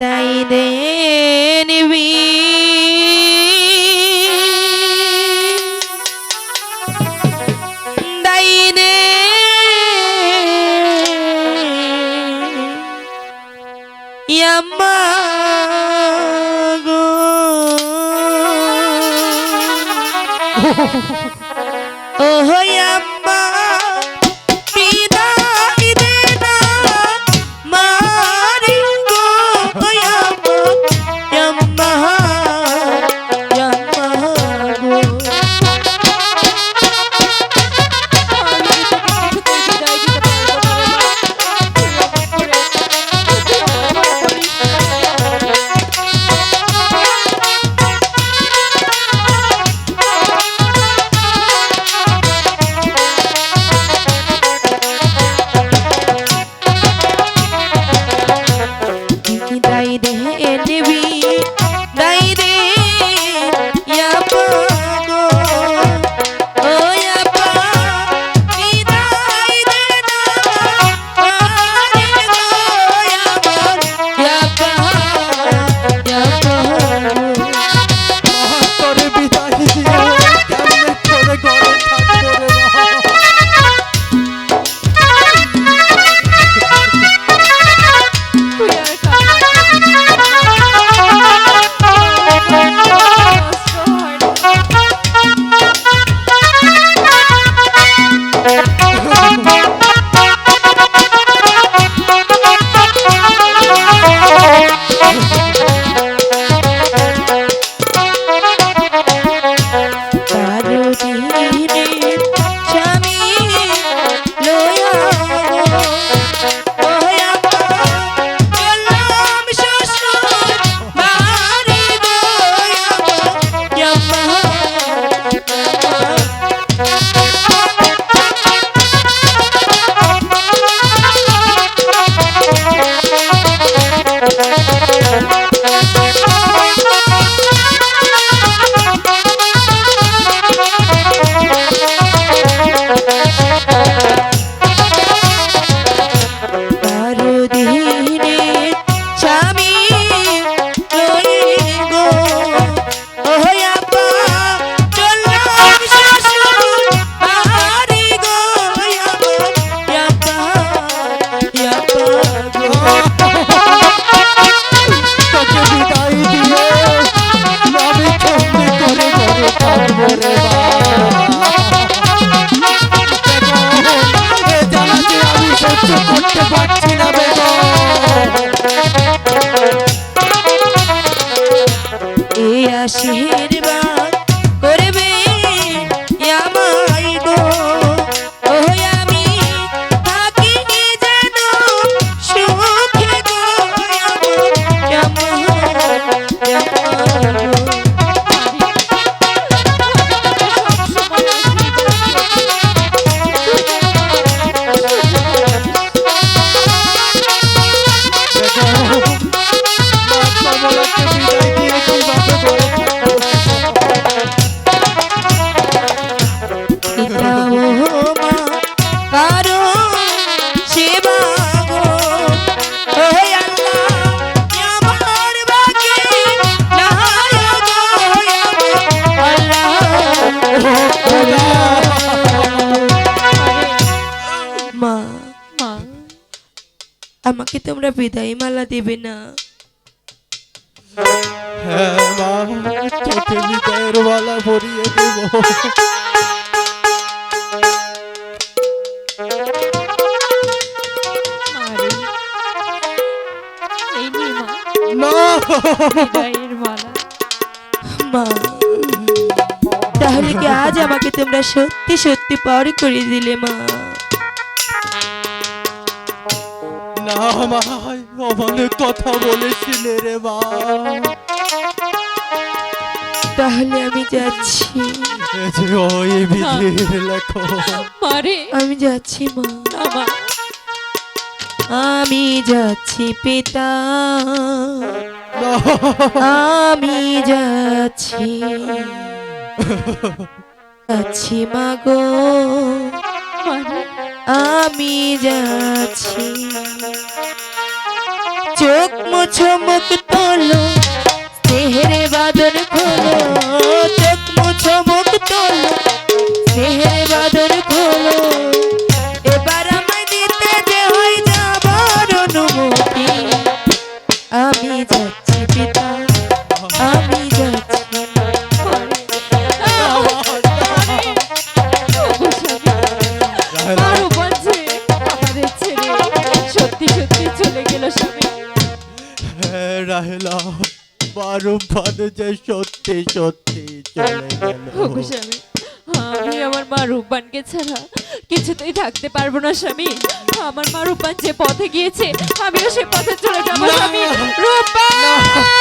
তাই দে নিবি দাই দে ইয়াম্মা গো ওহ ইয়াম্মা আশীর্বাদ করবে আমায় গো ওহ আমি থাকি যেন সুখে গো আমাকে তোমরা বিদায় মালা দেবে না? হ্যাঁ মা, তোকে বিদায়ের মালা পরিয়ে দেব। মা, তাহলে কি আজ আমাকে তোমরা সত্যি সত্যি পার করে দিলে মা? না মা, অনেক কথা বলেছিলে রে মা। তাহলে আমি যাচ্ছি। ওই বিধির লেখো। আমি যাচ্ছি মা। আমি যাচ্ছি পিতা, আমি যাচ্ছি যাচ্ছি মাগো, আমি যাচ্ছি চোখ মুছো মুখ তোলো স্নেহের বাদন খোলো চোখ মুছো মুখ তোলো স্নেহের বাদন খোলো এবার আমায় দিতে যে হয় যাবার অনুমতি আমি যাচ্ছি পিতা আমি যাচ্ছি আর উপায় যে আমাদের ছেড়ে সত্যি সত্যি চলে গেল স্বামী। হ্যাঁ রাহেলা, বারুফান যে সত্যি সত্যি চলে গেল। ওগো স্বামী, আমি আমার মা রূপবানকে ছাড়া কিছুতেই থাকতে পারবো না স্বামী। আমার মা রূপবান যে পথে গিয়েছে আমিও সে পথে চলে যাবো স্বামী। রূপবান!